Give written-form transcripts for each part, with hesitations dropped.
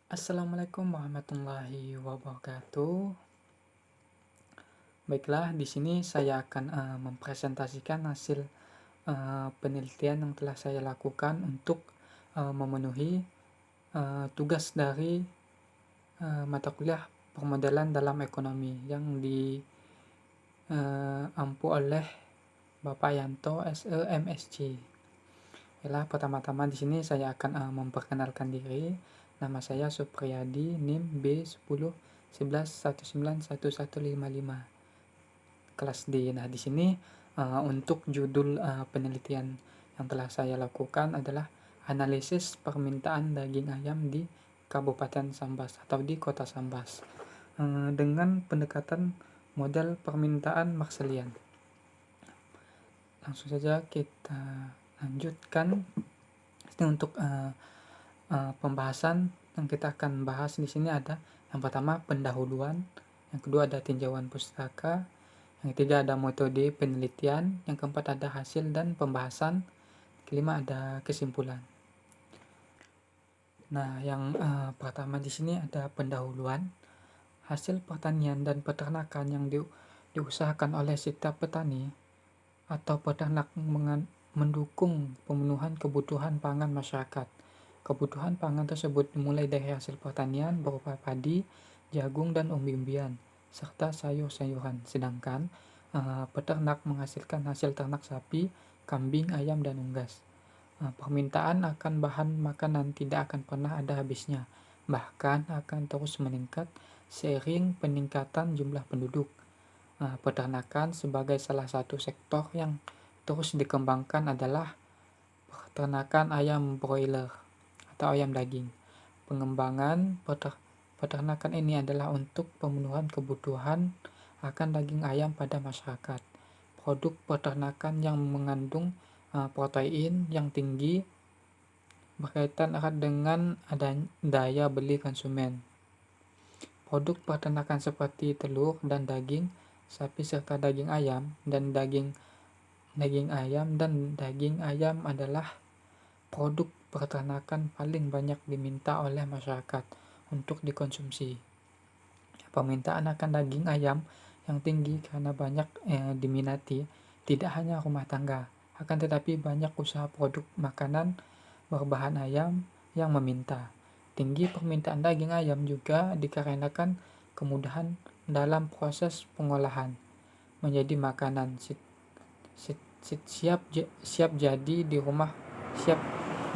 Assalamualaikum warahmatullahi wabarakatuh. Baiklah, di sini saya akan mempresentasikan hasil penelitian yang telah saya lakukan untuk memenuhi tugas dari mata kuliah permodalan dalam ekonomi yang diampu oleh Bapak Yanto SE MSc. Baiklah, pertama-tama di sini saya akan memperkenalkan diri. Nama saya Supriyadi, NIM B10 11 19 1155. Kelas D. Nah, di sini untuk judul penelitian yang telah saya lakukan adalah analisis permintaan daging ayam di Kabupaten Sambas atau di Kota Sambas dengan pendekatan model permintaan Marselian. Langsung saja kita lanjutkan. Untuk pembahasan yang kita akan bahas di sini ada yang pertama pendahuluan, yang kedua ada tinjauan pustaka, yang ketiga ada metode penelitian, yang keempat ada hasil dan pembahasan, kelima ada kesimpulan. Nah, yang pertama di sini ada pendahuluan. Hasil pertanian dan peternakan yang diusahakan oleh setiap petani atau peternak mendukung pemenuhan kebutuhan pangan masyarakat. Kebutuhan pangan tersebut dimulai dari hasil pertanian berupa padi, jagung, dan umbi-umbian, serta sayur-sayuran. Sedangkan peternak menghasilkan hasil ternak sapi, kambing, ayam, dan unggas. Permintaan akan bahan makanan tidak akan pernah ada habisnya, bahkan akan terus meningkat seiring peningkatan jumlah penduduk. Peternakan sebagai salah satu sektor yang terus dikembangkan adalah peternakan ayam broiler atau ayam daging. Pengembangan peternakan ini adalah untuk pemenuhan kebutuhan akan daging ayam pada masyarakat. Produk peternakan yang mengandung protein yang tinggi berkaitan erat dengan daya beli konsumen. Produk peternakan seperti telur dan daging sapi serta daging ayam adalah produk peternakan paling banyak diminta oleh masyarakat untuk dikonsumsi. Permintaan akan daging ayam yang tinggi karena banyak diminati tidak hanya rumah tangga, akan tetapi banyak usaha produk makanan berbahan ayam yang meminta. Tinggi permintaan daging ayam juga dikarenakan kemudahan dalam proses pengolahan menjadi makanan siap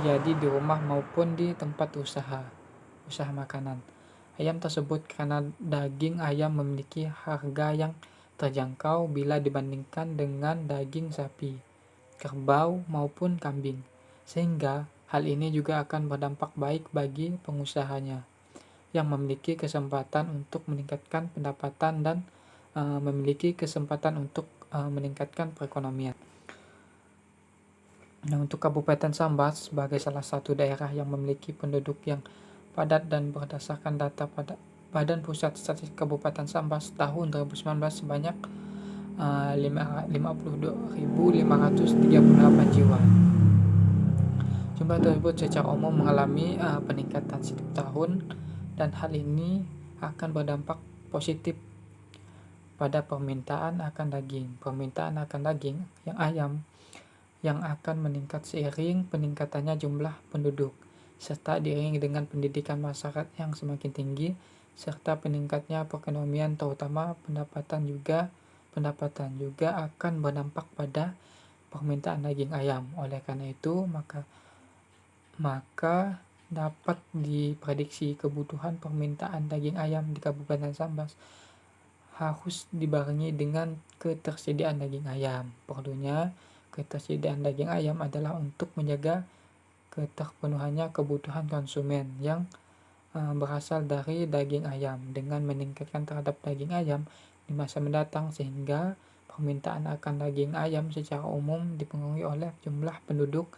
jadi di rumah maupun di tempat usaha makanan ayam tersebut, karena daging ayam memiliki harga yang terjangkau bila dibandingkan dengan daging sapi, kerbau maupun kambing, sehingga hal ini juga akan berdampak baik bagi pengusahanya yang memiliki kesempatan untuk meningkatkan pendapatan dan memiliki kesempatan untuk meningkatkan perekonomian. Nah, untuk Kabupaten Sambas sebagai salah satu daerah yang memiliki penduduk yang padat dan berdasarkan data pada Badan Pusat Statistik Kabupaten Sambas tahun 2019 sebanyak 52.538 jiwa. Jumlah tersebut secara umum mengalami peningkatan setiap tahun, dan hal ini akan berdampak positif pada permintaan akan daging. Permintaan akan daging yang ayam yang akan meningkat seiring peningkatannya jumlah penduduk, serta diiringi dengan pendidikan masyarakat yang semakin tinggi, serta meningkatnya perekonomian terutama pendapatan juga akan berdampak pada permintaan daging ayam. Oleh karena itu, maka dapat diprediksi kebutuhan permintaan daging ayam di Kabupaten Sambas harus dibarengi dengan ketersediaan daging ayam. Perlunya ketersediaan daging ayam adalah untuk menjaga keterpenuhannya kebutuhan konsumen yang berasal dari daging ayam dengan meningkatkan terhadap daging ayam di masa mendatang, sehingga permintaan akan daging ayam secara umum dipengaruhi oleh jumlah penduduk,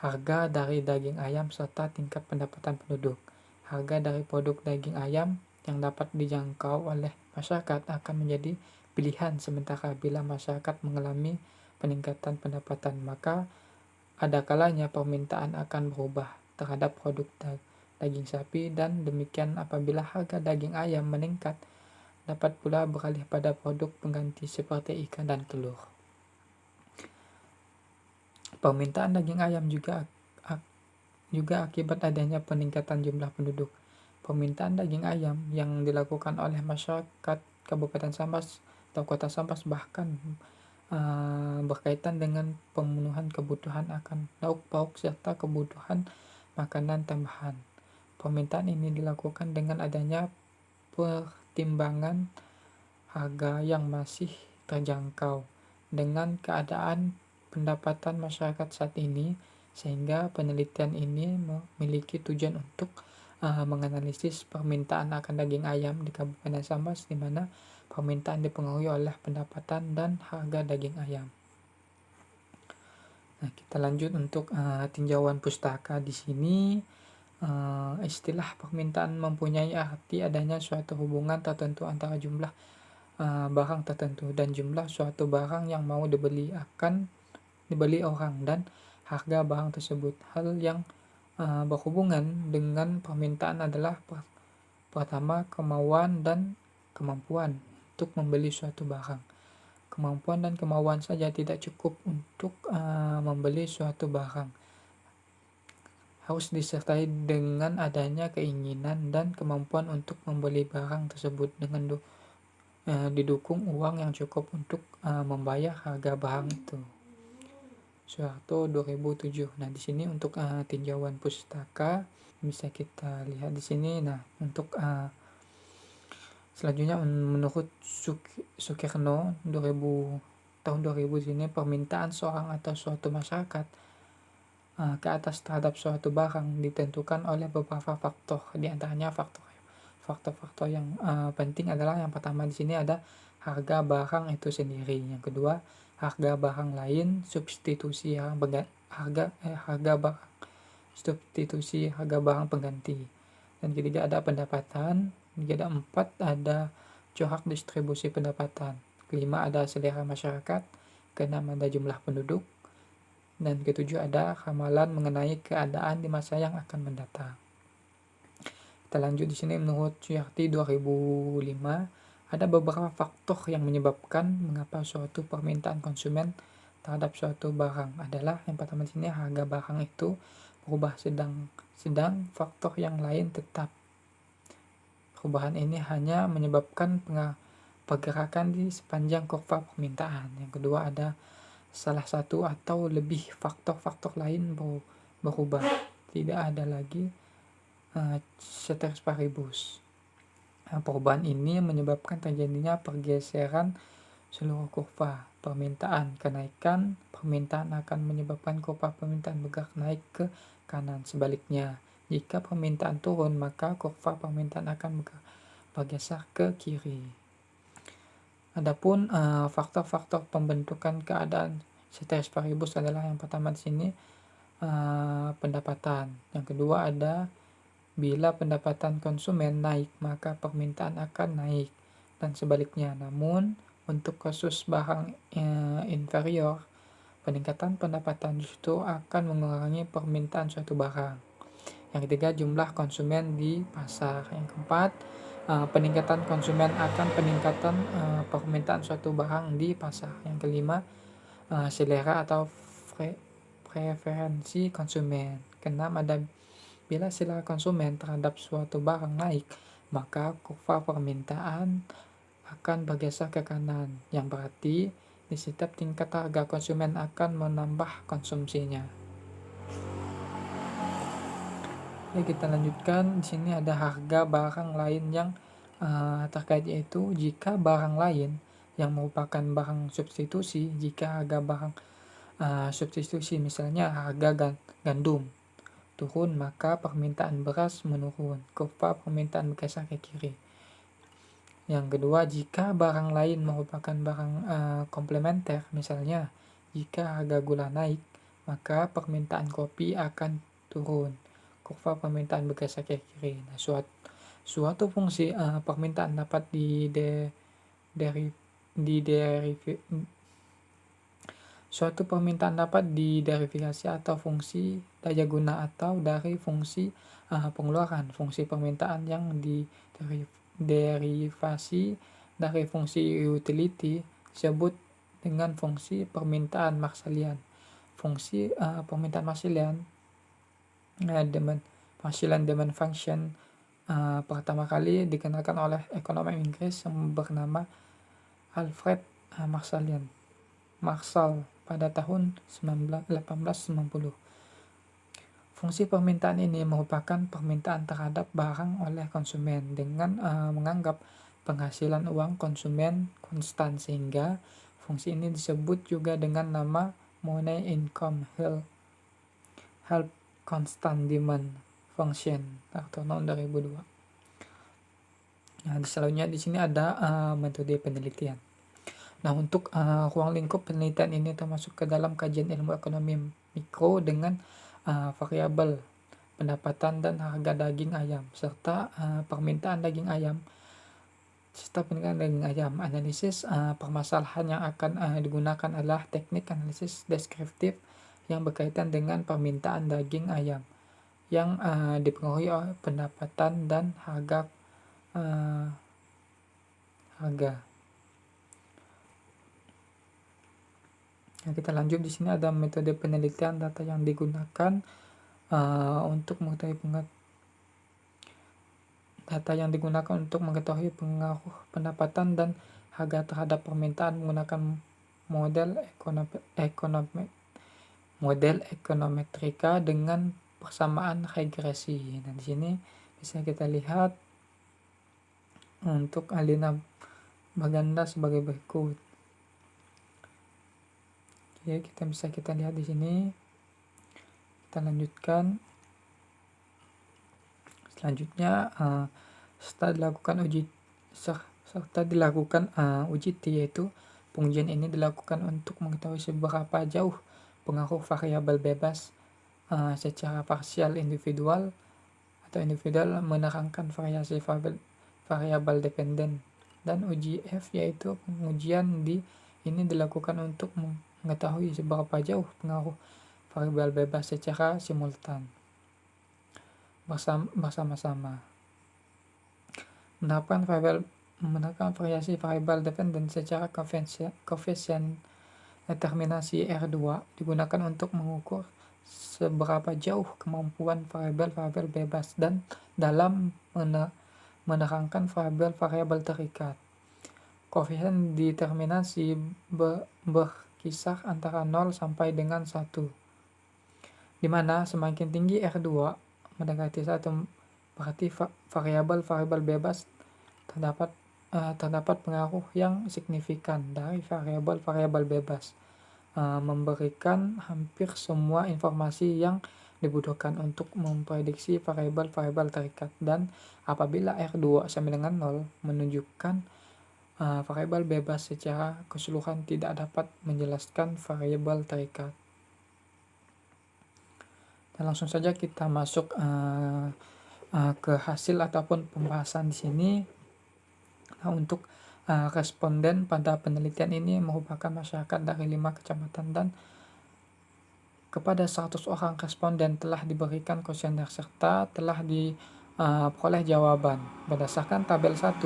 harga dari daging ayam, serta tingkat pendapatan penduduk. Harga dari produk daging ayam yang dapat dijangkau oleh masyarakat akan menjadi pilihan sementara bila masyarakat mengalami peningkatan pendapatan, maka ada kalanya permintaan akan berubah terhadap produk daging sapi, dan demikian apabila harga daging ayam meningkat, dapat pula beralih pada produk pengganti seperti ikan dan telur. Permintaan daging ayam juga akibat adanya peningkatan jumlah penduduk. Permintaan daging ayam yang dilakukan oleh masyarakat Kabupaten Sambas atau Kota Sambas bahkan berkaitan dengan pemenuhan kebutuhan akan lauk pauk serta kebutuhan makanan tambahan. Permintaan ini dilakukan dengan adanya pertimbangan harga yang masih terjangkau dengan keadaan pendapatan masyarakat saat ini, sehingga penelitian ini memiliki tujuan untuk menganalisis permintaan akan daging ayam di Kabupaten Sambas, di mana permintaan dipengaruhi oleh pendapatan dan harga daging ayam. Nah, kita lanjut untuk tinjauan pustaka. Di sini istilah permintaan mempunyai arti adanya suatu hubungan tertentu antara jumlah barang tertentu dan jumlah suatu barang yang mau dibeli orang dan harga barang tersebut. Hal yang berhubungan dengan permintaan adalah pertama, kemauan dan kemampuan untuk membeli suatu barang. Kemampuan dan kemauan saja tidak cukup untuk membeli suatu barang. Harus disertai dengan adanya keinginan dan kemampuan untuk membeli barang tersebut dengan didukung uang yang cukup untuk membayar harga barang itu. Soeharto 2007. Nah, di sini untuk tinjauan pustaka bisa kita lihat di sini. Nah, untuk selanjutnya menurut Sukarno tahun 2000 sini, permintaan seorang atau suatu masyarakat ke atas terhadap suatu barang ditentukan oleh beberapa faktor. Di antaranya faktor-faktor yang penting adalah yang pertama di sini ada harga barang itu sendiri. Yang kedua, harga barang lain, substitusi harga barang pengganti. Dan ketiga ada pendapatan. Yang keempat ada cohak distribusi pendapatan. Kelima ada selera masyarakat. Keenam ada jumlah penduduk. Dan ketujuh ada ramalan mengenai keadaan di masa yang akan mendatang. Kita lanjut di sini menurut Suyarti 2005. Ada beberapa faktor yang menyebabkan mengapa suatu permintaan konsumen terhadap suatu barang adalah yang pertama di sini harga barang itu berubah, sedang faktor yang lain tetap. Perubahan ini hanya menyebabkan pergerakan di sepanjang kurva permintaan. Yang kedua ada salah satu atau lebih faktor-faktor lain berubah. Tidak ada lagi ceteris paribus. Perubahan ini menyebabkan terjadinya pergeseran seluruh kurva permintaan. Kenaikan permintaan akan menyebabkan kurva permintaan bergerak naik ke kanan. Sebaliknya, jika permintaan turun, maka kurva permintaan akan bergeser ke kiri. Adapun faktor-faktor pembentukan keadaan ceteris paribus adalah yang pertama di sini pendapatan. Yang kedua ada bila pendapatan konsumen naik, maka permintaan akan naik, dan sebaliknya. Namun, untuk kasus barang inferior, peningkatan pendapatan justru akan mengurangi permintaan suatu barang. Yang ketiga, jumlah konsumen di pasar. Yang keempat, peningkatan konsumen akan peningkatan permintaan suatu barang di pasar. Yang kelima, selera atau preferensi konsumen. Keenam, ada bila selera konsumen terhadap suatu barang naik, maka kurva permintaan akan bergeser ke kanan, yang berarti di setiap tingkat harga konsumen akan menambah konsumsinya. Oke, kita lanjutkan. Di sini ada harga barang lain yang terkait, yaitu jika barang lain yang merupakan barang substitusi, jika harga barang substitusi misalnya harga gandum turun, maka permintaan beras menurun. Kurva permintaan bergeser ke kiri. Yang kedua, jika barang lain merupakan barang komplementer, misalnya jika harga gula naik, maka permintaan kopi akan turun. Kurva permintaan bergeser ke kiri. Nah, suatu fungsi permintaan dapat Suatu permintaan dapat diderifikasi atau fungsi daya guna atau dari fungsi pengeluaran. Fungsi permintaan yang diderivasi dari fungsi utility disebut dengan fungsi permintaan Marshallian. Fungsi permintaan Marshallian demand function pertama kali dikenalkan oleh ekonom Inggris yang bernama Alfred Marshall pada tahun 1890. Fungsi permintaan ini merupakan permintaan terhadap barang oleh konsumen dengan menganggap penghasilan uang konsumen konstan, sehingga fungsi ini disebut juga dengan nama money income help constant demand function atau tahun 2002. Nah, selanjutnya di sini ada metode penelitian. Nah, untuk ruang lingkup penelitian ini termasuk ke dalam kajian ilmu ekonomi mikro dengan variabel pendapatan dan harga daging ayam serta permintaan daging ayam Analisis permasalahan yang akan digunakan adalah teknik analisis deskriptif yang berkaitan dengan permintaan daging ayam yang dipengaruhi oleh pendapatan dan harga. Nah, kita lanjut. Di sini ada metode penelitian data yang digunakan untuk mengetahui pengaruh pendapatan dan harga terhadap permintaan menggunakan model ekonometrika dengan persamaan regresi. Nah, di sini bisa kita lihat untuk alina baganda sebagai berikut. Oke, kita lihat di sini. Kita lanjutkan. Selanjutnya setelah dilakukan uji T, yaitu pengujian ini dilakukan untuk mengetahui seberapa jauh pengaruh variabel bebas secara parsial individual menerangkan variasi variabel dependen, dan uji F yaitu pengujian ini dilakukan untuk mengetahui seberapa jauh pengaruh variabel bebas secara simultan bersama-sama. Menerapkan variasi variabel dependen secara koefisien determinasi R2 digunakan untuk mengukur seberapa jauh kemampuan variabel bebas dan dalam menerangkan variabel terikat. Koefisien determinasi berkisar antara 0 sampai dengan 1, di mana semakin tinggi R2 mendekati 1 berarti variabel bebas terdapat pengaruh yang signifikan dari variabel bebas, memberikan hampir semua informasi yang dibutuhkan untuk memprediksi variabel terikat, dan apabila R2 sama dengan 0 menunjukkan variabel bebas secara keseluruhan tidak dapat menjelaskan variabel terikat. Dan langsung saja kita masuk ke hasil ataupun pembahasan di sini. Nah, untuk responden pada penelitian ini merupakan masyarakat dari 5 kecamatan, dan kepada 100 orang responden telah diberikan kuesioner serta telah diperoleh jawaban. Berdasarkan tabel 1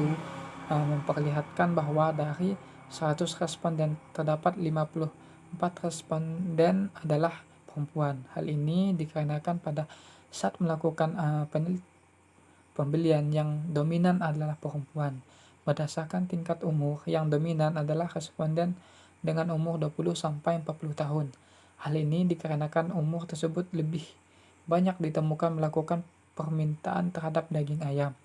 memperlihatkan bahwa dari 100 responden terdapat 54 responden adalah perempuan. Hal ini dikarenakan pada saat melakukan pembelian yang dominan adalah perempuan. Berdasarkan tingkat umur, yang dominan adalah responden dengan umur 20-40 tahun. Hal ini dikarenakan umur tersebut lebih banyak ditemukan melakukan permintaan terhadap daging ayam.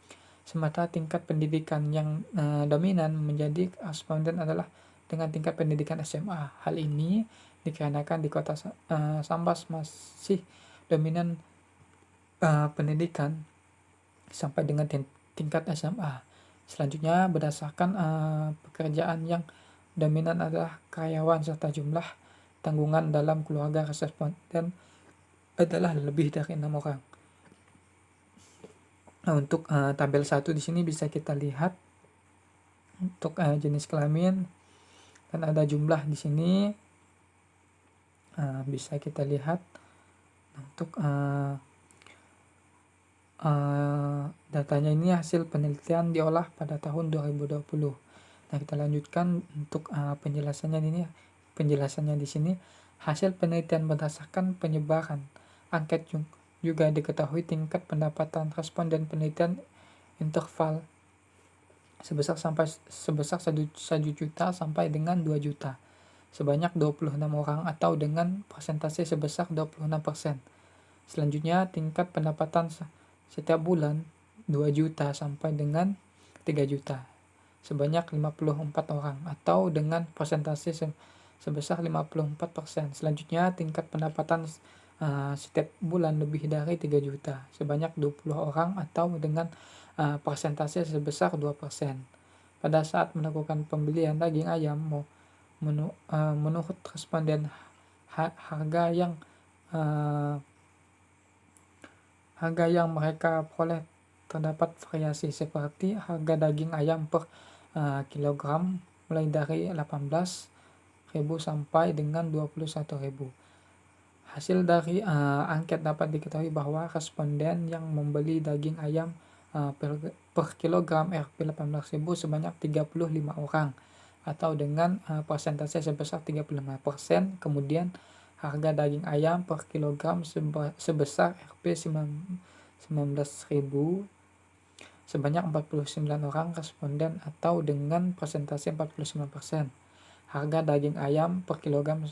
Sementara tingkat pendidikan yang dominan menjadi responden adalah dengan tingkat pendidikan SMA. Hal ini dikarenakan di kota Sambas masih dominan pendidikan sampai dengan tingkat SMA. Selanjutnya, berdasarkan pekerjaan yang dominan adalah karyawan serta jumlah tanggungan dalam keluarga responden adalah lebih dari 6 orang. Nah, untuk tabel 1 di sini bisa kita lihat untuk jenis kelamin, dan ada jumlah di sini. Bisa kita lihat untuk datanya ini hasil penelitian diolah pada tahun 2020. Nah, kita lanjutkan untuk penjelasannya ini. Penjelasannya di sini, hasil penelitian berdasarkan penyebaran angket juga diketahui tingkat pendapatan responden penelitian interval sebesar 1 juta sampai dengan 2 juta sebanyak 26 orang atau dengan persentase sebesar 26%. Selanjutnya, tingkat pendapatan setiap bulan 2 juta sampai dengan 3 juta sebanyak 54 orang atau dengan persentase sebesar 54%. Selanjutnya, tingkat pendapatan setiap bulan lebih dari 3 juta sebanyak 20 orang atau dengan persentase sebesar 2%. Pada saat melakukan pembelian daging ayam, menurut responden, harga yang mereka peroleh terdapat variasi seperti harga daging ayam per kilogram mulai dari 18.000 sampai dengan 21.000. Hasil dari angket dapat diketahui bahwa responden yang membeli daging ayam per kilogram Rp 18.000 sebanyak 35 orang atau dengan persentase sebesar 35%. Kemudian harga daging ayam per kilogram sebesar Rp 19.000 sebanyak 49 orang responden atau dengan persentase 49%. Harga daging ayam per kilogram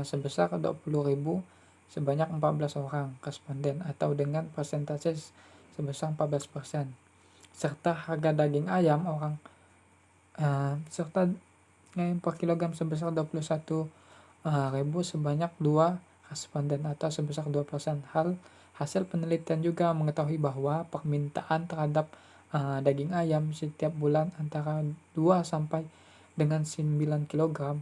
sebesar 20.000 sebanyak 14 orang responden atau dengan persentase sebesar 14%. Serta harga daging ayam per kilogram sebesar 21.000 sebanyak 2 responden atau sebesar 2%. Hasil penelitian juga mengetahui bahwa permintaan terhadap daging ayam setiap bulan antara 2 sampai dengan 9 kg.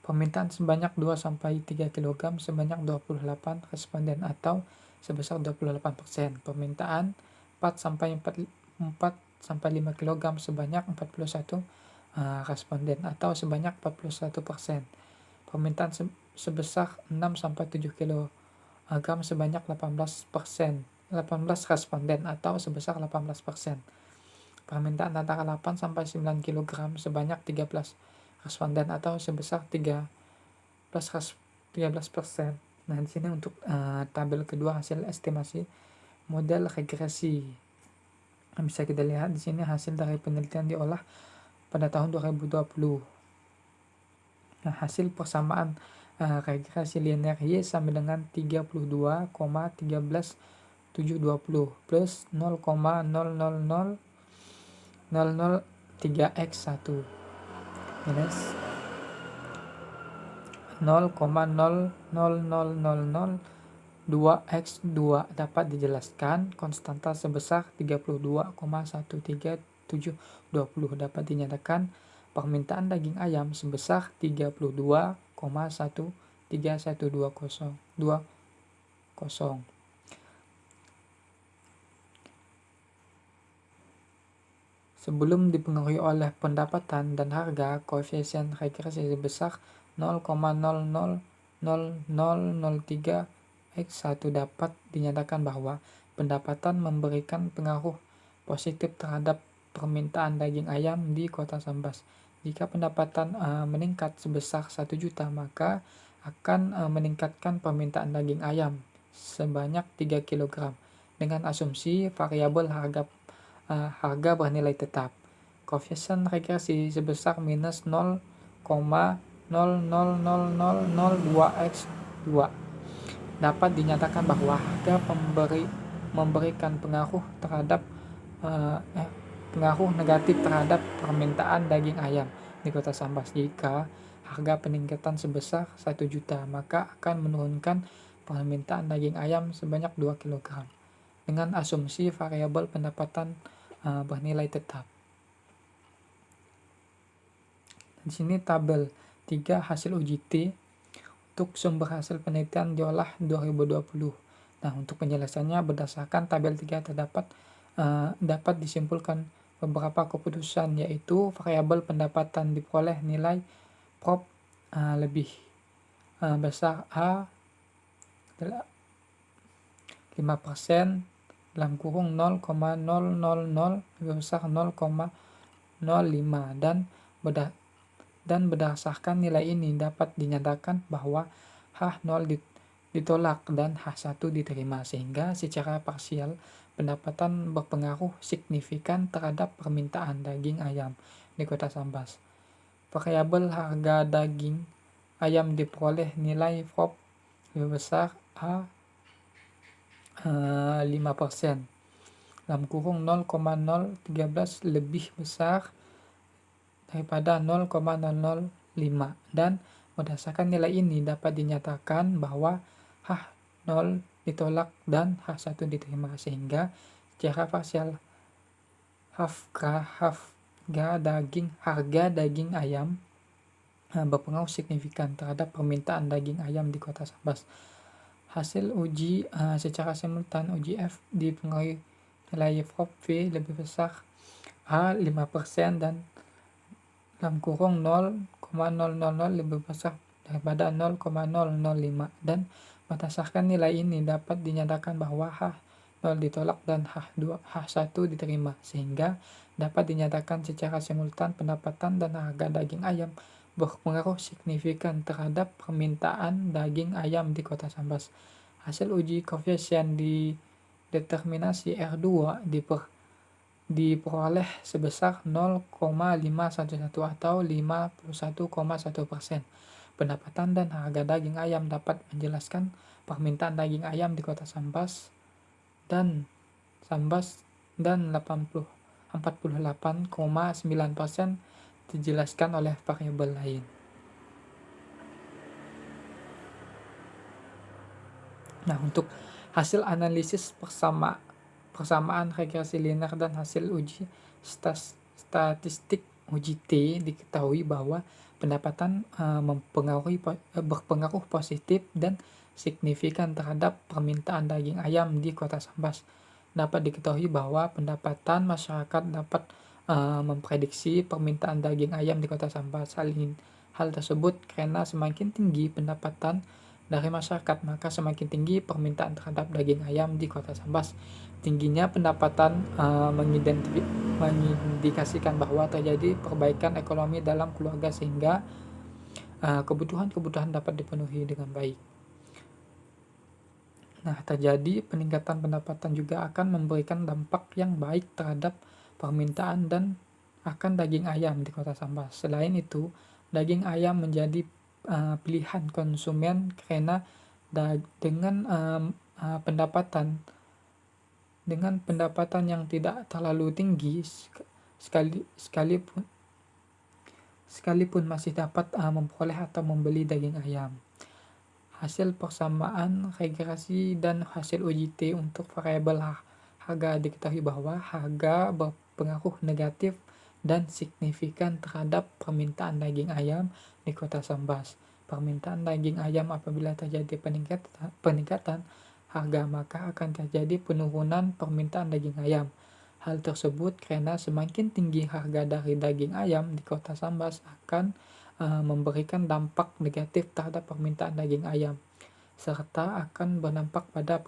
Permintaan sebanyak 2 sampai 3 kg sebanyak 28 responden atau sebesar 28%. Permintaan 4 sampai 5 kg sebanyak 41 responden atau sebanyak 41%. Permintaan sebesar 6 sampai 7 kg sebanyak 18 responden atau sebesar 18%. Permintaan antara 8 sampai 9 kg sebanyak 13 responden atau sebesar 13%. Nah, di sini untuk tabel kedua hasil estimasi model regresi. Bisa kita lihat di sini hasil dari penelitian diolah pada tahun 2020. Nah, hasil persamaan regresi linear Y sama dengan 32,13720 plus 0,00003x1 minus 0,00002x2 dapat dijelaskan. Konstanta sebesar 32,13720 dapat dinyatakan. Permintaan daging ayam sebesar 32,13120. Sebelum dipengaruhi oleh pendapatan dan harga, koefisien regresi sebesar 0,00003x1 dapat dinyatakan bahwa pendapatan memberikan pengaruh positif terhadap permintaan daging ayam di Kota Sambas. Jika pendapatan meningkat sebesar 1 juta, maka akan meningkatkan permintaan daging ayam sebanyak 3 kg dengan asumsi variabel harga bernilai tetap. Koefisien regresi sebesar minus 0,00002x2 dapat dinyatakan bahwa harga memberikan pengaruh negatif terhadap permintaan daging ayam di Kota Sambas. Jika harga peningkatan sebesar 1 juta, maka akan menurunkan permintaan daging ayam sebanyak 2 kg dengan asumsi variabel pendapatan bernilai tetap. Di sini tabel 3 hasil uji T untuk sumber hasil penelitian diolah 2020. Nah, untuk penjelasannya berdasarkan tabel 3 dapat disimpulkan beberapa keputusan, yaitu variabel pendapatan diperoleh nilai prop lebih besar A 5% dalam kurung 0,000 lebih besar 0,05 dan berdasarkan nilai ini dapat dinyatakan bahwa H0 ditolak dan H1 diterima, sehingga secara parsial pendapatan berpengaruh signifikan terhadap permintaan daging ayam di Kota Sambas. Variabel harga daging ayam diperoleh nilai FOB lebih besar A 5% dalam kurung 0,013 lebih besar daripada 0,005, dan berdasarkan nilai ini dapat dinyatakan bahwa H0 ditolak dan H1 diterima, sehingga secara parsial harga daging ayam berpengaruh signifikan terhadap permintaan daging ayam di Kota Sambas. Hasil uji secara simultan uji F dipengaruhi nilai FOB V lebih besar A 5% dan dalam kurung 0,000 lebih besar daripada 0,005, dan berdasarkan nilai ini dapat dinyatakan bahwa H0 ditolak dan H1 diterima, sehingga dapat dinyatakan secara simultan pendapatan dan harga daging ayam berpengaruh signifikan terhadap permintaan daging ayam di Kota Sambas. Hasil uji koefisien di determinasi R2 diperoleh sebesar 0,511 atau 51,1%. Pendapatan dan harga daging ayam dapat menjelaskan permintaan daging ayam di Kota Sambas dan 48,9% dijelaskan oleh variabel lain. Nah, untuk hasil analisis persamaan regresi linear dan hasil uji statistik uji T diketahui bahwa pendapatan berpengaruh positif dan signifikan terhadap permintaan daging ayam di Kota Sambas. Dapat diketahui bahwa pendapatan masyarakat dapat memprediksi permintaan daging ayam di Kota Sambas. Hal tersebut karena semakin tinggi pendapatan dari masyarakat, maka semakin tinggi permintaan terhadap daging ayam di Kota Sambas. Tingginya pendapatan mengindikasikan bahwa terjadi perbaikan ekonomi dalam keluarga, sehingga kebutuhan dapat dipenuhi dengan baik. Nah, terjadi peningkatan pendapatan juga akan memberikan dampak yang baik terhadap permintaan dan akan daging ayam di Kota Sambas. Selain itu, daging ayam menjadi pilihan konsumen karena dengan pendapatan yang tidak terlalu tinggi, sekalipun masih dapat memperoleh atau membeli daging ayam. Hasil persamaan regresi dan hasil uji T untuk variabel harga diketahui bahwa harga berpengaruh negatif dan signifikan terhadap permintaan daging ayam di Kota Sambas. Permintaan daging ayam apabila terjadi peningkatan harga, maka akan terjadi penurunan permintaan daging ayam. Hal tersebut karena semakin tinggi harga dari daging ayam di Kota Sambas akan memberikan dampak negatif terhadap permintaan daging ayam, serta akan berdampak pada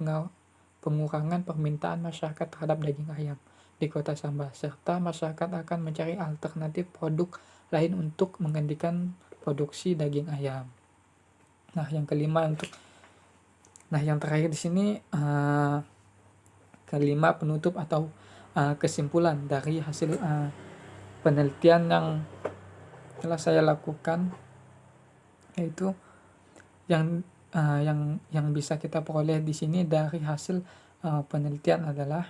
pengurangan permintaan masyarakat terhadap daging ayam di Kota Sambas, serta masyarakat akan mencari alternatif produk lain untuk menggantikan produksi daging ayam. Nah, yang terakhir di sini kelima penutup atau kesimpulan dari hasil penelitian yang telah saya lakukan, yaitu yang bisa kita peroleh di sini dari hasil penelitian adalah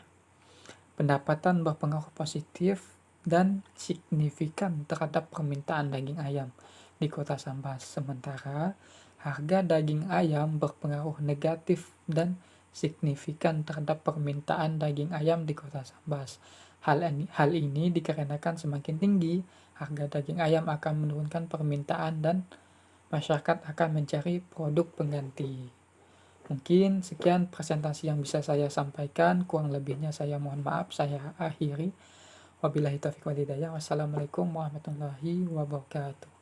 pendapatan berpengaruh positif dan signifikan terhadap permintaan daging ayam di Kota Sambas, sementara harga daging ayam berpengaruh negatif dan signifikan terhadap permintaan daging ayam di Kota Sambas. Hal ini dikarenakan semakin tinggi harga daging ayam akan menurunkan permintaan dan masyarakat akan mencari produk pengganti. Mungkin sekian presentasi yang bisa saya sampaikan, kurang lebihnya saya mohon maaf, saya akhiri. Wabillahi taufiq wal hidayah. Wassalamualaikum warahmatullahi wabarakatuh.